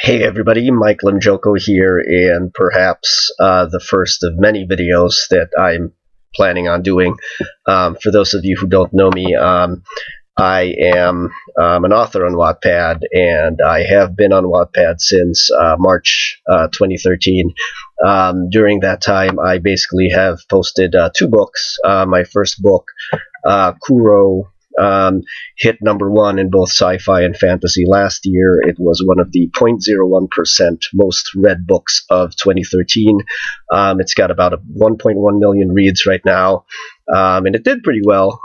Hey everybody, Mike Limjoco here, and perhaps the first of many videos that I'm planning on doing. For those of you who don't know me, I am an author on Wattpad, and I have been on Wattpad since March 2013. During that time, I basically have posted two books. My first book, Kuro, hit #1 in both sci-fi and fantasy last year. It was one of the 0.01% most read books of 2013. It's got about 1.1 million reads right now, and it did pretty well.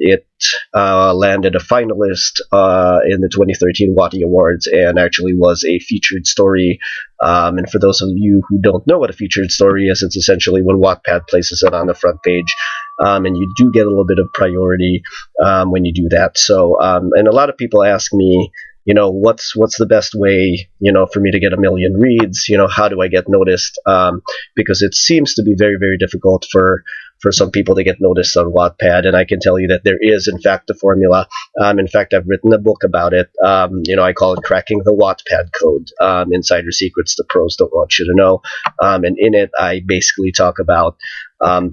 It landed a finalist in the 2013 Watty Awards and actually was a featured story. And for those of you who don't know what a featured story is, it's essentially when Wattpad places it on the front page. And you do get a little bit of priority when you do that. So, and a lot of people ask me, what's the best way, for me to get 1 million reads? How do I get noticed? Because it seems to be very, very difficult for some people to get noticed on Wattpad, and I can tell you that there is, in fact, a formula. In fact, I've written a book about it. I call it Cracking the Wattpad Code, Insider Secrets the Pros Don't Want You to Know. And in it, I basically talk about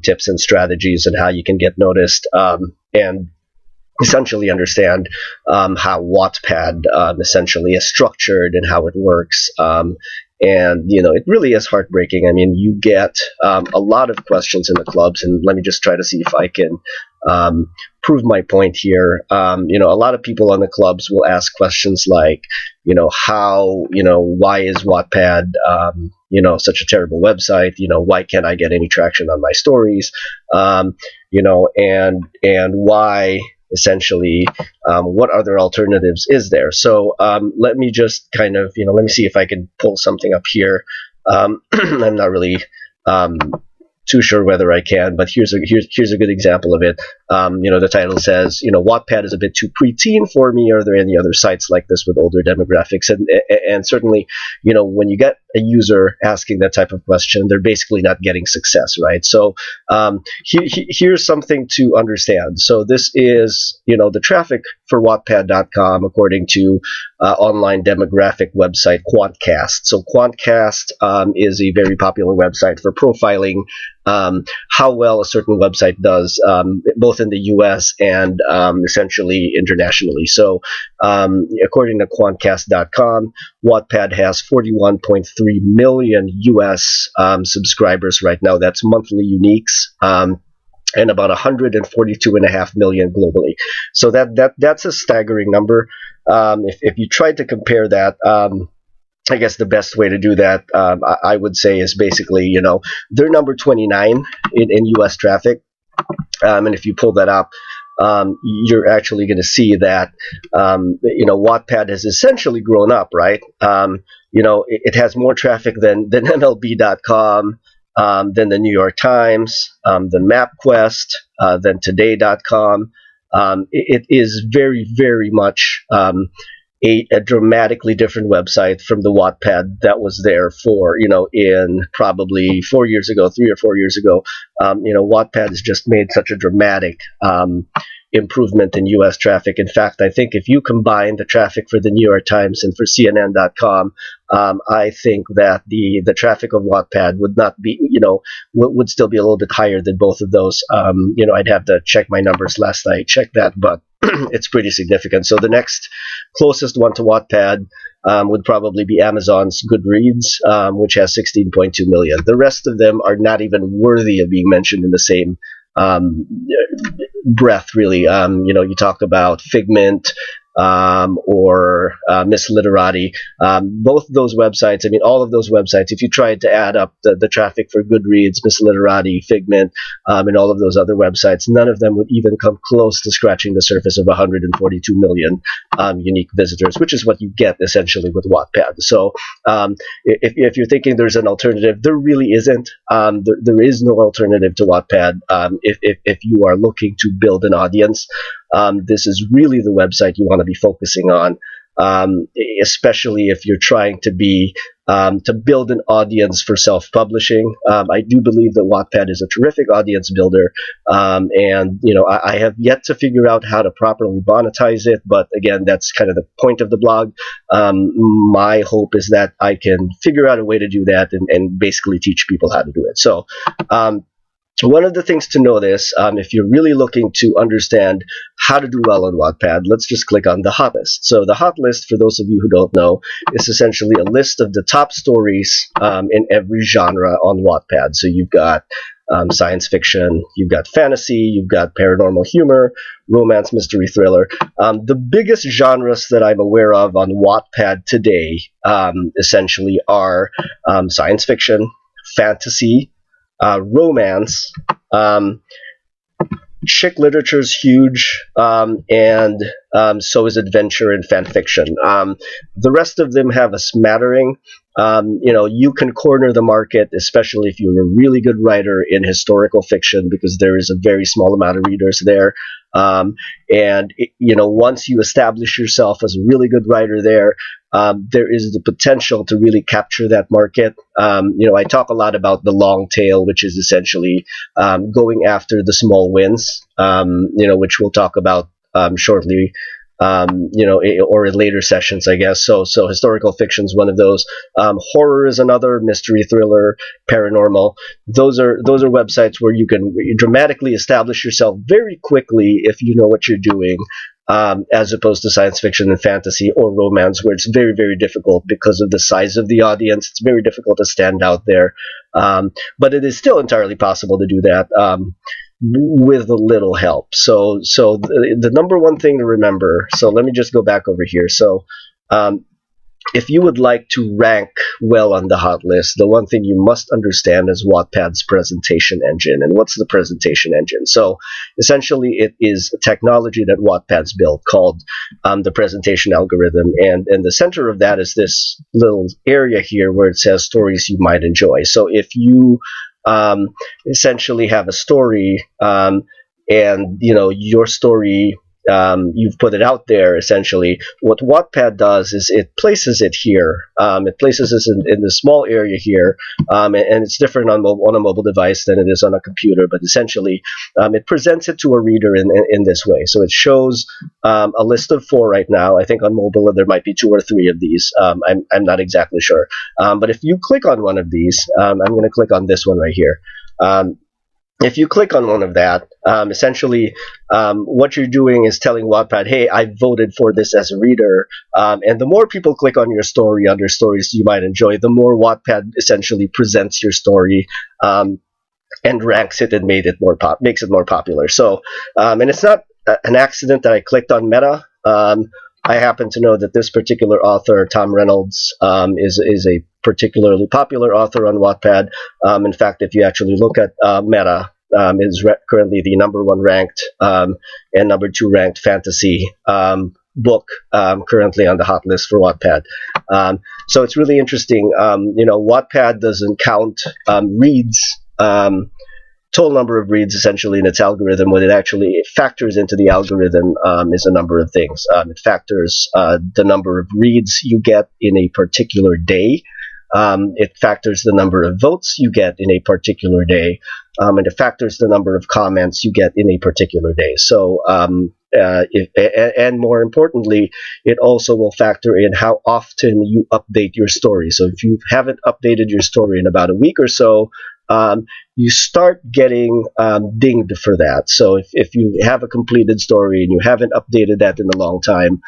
tips and strategies and how you can get noticed, and essentially understand how Wattpad essentially is structured and how it works. And it really is heartbreaking. I mean, you get a lot of questions in the clubs, and let me just try to see if I can prove my point here. A lot of people on the clubs will ask questions like, why is Wattpad, such a terrible website? Why can't I get any traction on my stories? And why, essentially, what other alternatives is there? So let me just kind of, let me see if I can pull something up here. I'm not really too sure whether I can, but here's a good example of it. The title says, Wattpad is a bit too preteen for me. Are there any other sites like this with older demographics? And certainly, when you get a user asking that type of question, they're basically not getting success, right? So here's something to understand. So this is, the traffic for Wattpad.com according to online demographic website Quantcast. So Quantcast is a very popular website for profiling how well a certain website does, both in the US and essentially internationally. So according to Quantcast.com, Wattpad has 41.3 million US subscribers right now. That's monthly uniques. And about 142.5 million globally. So that's a staggering number. If you tried to compare that, I guess the best way to do that, I would say, is basically, they're number 29 in U.S. traffic. And if you pull that up, you're actually going to see that, Wattpad has essentially grown up, right? It has more traffic than MLB.com, than the New York Times, than MapQuest, than Today.com. It is very, very much a dramatically different website from the Wattpad that was there for, in probably 4 years ago, 3 or 4 years ago. Wattpad has just made such a dramatic improvement in U.S. traffic. In fact, I think if you combine the traffic for the New York Times and for CNN.com, I think that the traffic of Wattpad would not be, would still be a little bit higher than both of those. I'd have to check my numbers. Last night checked that, but it's pretty significant. So the next closest one to Wattpad would probably be Amazon's Goodreads, which has 16.2 million. The rest of them are not even worthy of being mentioned in the same breath, really. You talk about Figment, or Miss Literati. Both those websites, all of those websites, if you tried to add up the traffic for Goodreads, Miss Literati, Figment, and all of those other websites, none of them would even come close to scratching the surface of 142 million unique visitors, which is what you get essentially with Wattpad. So if you're thinking there's an alternative, there really isn't. There is no alternative to Wattpad if you are looking to build an audience. This is really the website you want to be focusing on. especially if you're trying to be to build an audience for self-publishing. I do believe that Wattpad is a terrific audience builder, and I have yet to figure out how to properly monetize it. But again, that's kind of the point of the blog. My hope is that I can figure out a way to do that and basically teach people how to do it. So. One of the things to notice, if you're really looking to understand how to do well on Wattpad, let's just click on the hot list. So the hot list, for those of you who don't know, is essentially a list of the top stories in every genre on Wattpad. So you've got science fiction, you've got fantasy, you've got paranormal humor, romance, mystery, thriller. The biggest genres that I'm aware of on Wattpad today essentially are science fiction, fantasy, romance, chick literature is huge, and so is adventure and fan fiction. The rest of them have a smattering. You can corner the market, especially if you're a really good writer in historical fiction, because there is a very small amount of readers there. Once you establish yourself as a really good writer there is the potential to really capture that market. I talk a lot about the long tail, which is essentially going after the small wins, which we'll talk about shortly, or in later sessions, I guess. So historical fiction is one of those. Horror is another. Mystery, thriller, paranormal. Those are websites where you can dramatically establish yourself very quickly if you know what you're doing. As opposed to science fiction and fantasy or romance, where it's very, very difficult because of the size of the audience. It's very difficult to stand out there. But it is still entirely possible to do that with a little help. So the number one thing to remember, so let me just go back over here. So if you would like to rank well on the hot list, the one thing you must understand is Wattpad's presentation engine. And what's the presentation engine? So essentially, it is a technology that Wattpad's built called the presentation algorithm. And in the center of that is this little area here where it says stories you might enjoy. So if you essentially have a story and your story, you've put it out there. Essentially, what Wattpad does is it places it here. It places this in the small area here, and it's different on a mobile device than it is on a computer. But essentially, it presents it to a reader in this way. So it shows a list of 4 right now. I think on mobile there might be 2 or 3 of these. I'm not exactly sure. But if you click on one of these, I'm going to click on this one right here. If you click on one of that, essentially what you're doing is telling Wattpad, hey, I voted for this as a reader. And the more people click on your story under stories you might enjoy, the more Wattpad essentially presents your story and ranks it and makes it more popular. So, and it's not an accident that I clicked on Meta. I happen to know that this particular author, Tom Reynolds, is a particularly popular author on Wattpad. In fact, if you actually look at Meta, is currently the number 1 ranked and number 2 ranked fantasy book currently on the hot list for Wattpad. So it's really interesting. Wattpad doesn't count reads. Total number of reads essentially in its algorithm. What it factors into the algorithm is a number of things. It factors the number of reads you get in a particular day. It factors the number of votes you get in a particular day, and it factors the number of comments you get in a particular day. So, and more importantly, it also will factor in how often you update your story. So if you haven't updated your story in about a week or so, you start getting dinged for that. So if you have a completed story and you haven't updated that in a long time,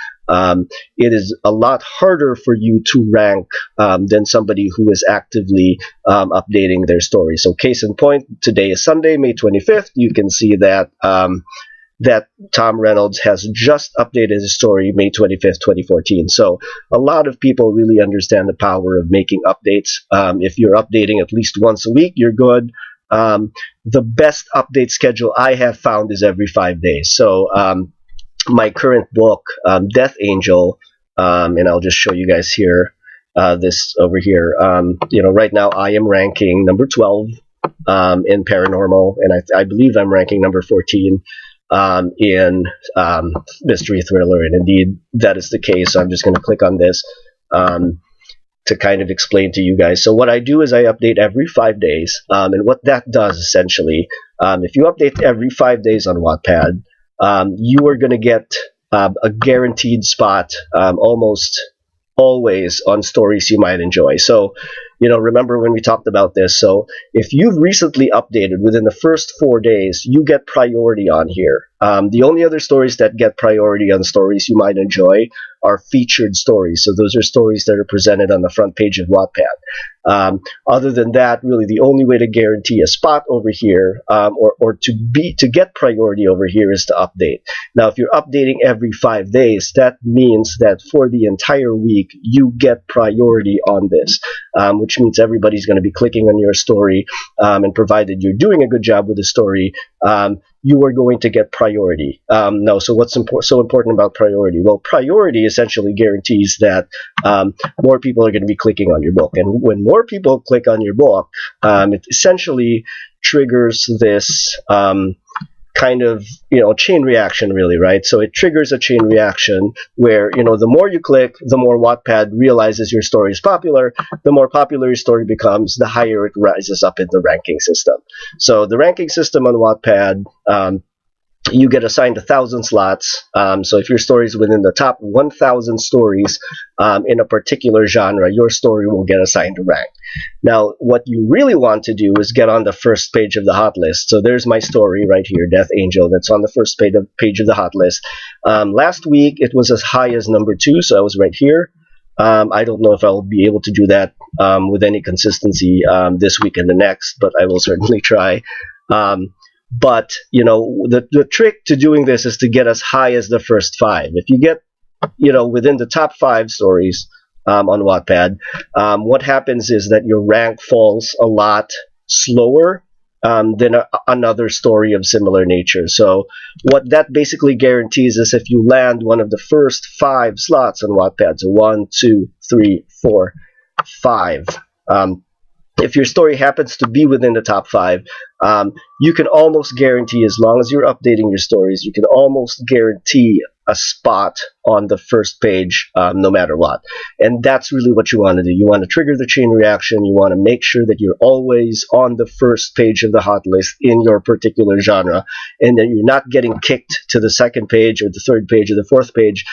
it is a lot harder for you to rank than somebody who is actively updating their story. So case in point, today is Sunday, May 25th. You can see that that Tom Reynolds has just updated his story May 25th, 2014. So a lot of people really understand the power of making updates. If you're updating at least once a week, you're good. The best update schedule I have found is every 5 days. So my current book, Death Angel, and I'll just show you guys here, this over here. Right now I am ranking number 12 in paranormal, and I believe I'm ranking number 14 in mystery thriller, and indeed that is the case. So I'm just going to click on this to kind of explain to you guys. So what I do is I update every 5 days, and what that does essentially, if you update every 5 days on Wattpad, you are going to get a guaranteed spot almost always on stories you might enjoy. So, remember when we talked about this. So if you've recently updated within the first 4 days, you get priority on here. The only other stories that get priority on stories you might enjoy are featured stories. So those are stories that are presented on the front page of Wattpad. Other than that, really the only way to guarantee a spot over here, or to get priority over here, is to update. Now, if you're updating every 5 days, that means that for the entire week you get priority on this, which means everybody's going to be clicking on your story, and provided you're doing a good job with the story, you are going to get priority. Now, so what's so important about priority? Well, priority essentially guarantees that more people are going to be clicking on your book. And when more people click on your book, it essentially triggers this kind of chain reaction, really, right? So it triggers a chain reaction where the more you click, the more Wattpad realizes your story is popular. The more popular your story becomes, the higher it rises up in the ranking system. So the ranking system on Wattpad, you get assigned 1,000 slots. So if your story is within the top 1,000 stories in a particular genre, your story will get assigned a rank. Now, what you really want to do is get on the first page of the hot list. So there's my story right here, Death Angel. That's on the first page of the hot list. Last week, it was as high as number 2, so I was right here. I don't know if I'll be able to do that with any consistency this week and the next, but I will certainly try. But the trick to doing this is to get as high as the first 5. If you get within the top 5 stories on Wattpad, what happens is that your rank falls a lot slower than another story of similar nature. So what that basically guarantees is if you land one of the first 5 slots on Wattpad, so 1, 2, 3, 4, 5. If your story happens to be within the top 5, you can almost guarantee, as long as you're updating your stories, you can almost guarantee a spot on the first page, no matter what. And that's really what you want to do. You want to trigger the chain reaction. You want to make sure that you're always on the first page of the hot list in your particular genre, and that you're not getting kicked to the second page or the third page or the fourth page,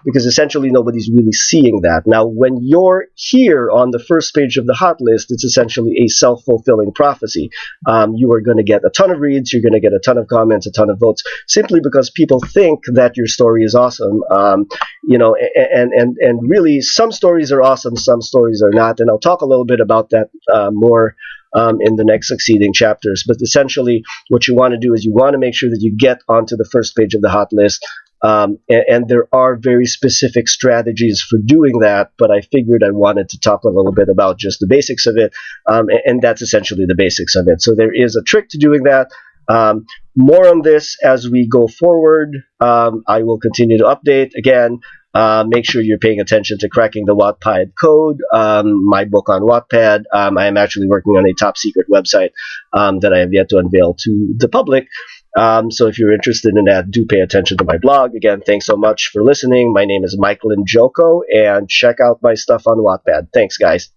because essentially nobody's really seeing that. Now, when you're here on the first page of the hot list, it's essentially a self-fulfilling prophecy. You are going to get a ton of reads, you're going to get a ton of comments, a ton of votes, simply because people think that your story is awesome. And really, some stories are awesome, some stories are not, and I'll talk a little bit about that more in the next succeeding chapters. But essentially, what you want to do is you want to make sure that you get onto the first page of the hot list. And there are very specific strategies for doing that, but I figured I wanted to talk a little bit about just the basics of it, and that's essentially the basics of it. So there is a trick to doing that. More on this as we go forward. I will continue to update. Again, make sure you're paying attention to Cracking the Wattpad Code, my book on Wattpad. I am actually working on a top secret website that I have yet to unveil to the public. So if you're interested in that, do pay attention to my blog. Again, thanks so much for listening. My name is Mike Limjoco, and check out my stuff on Wattpad. Thanks, guys.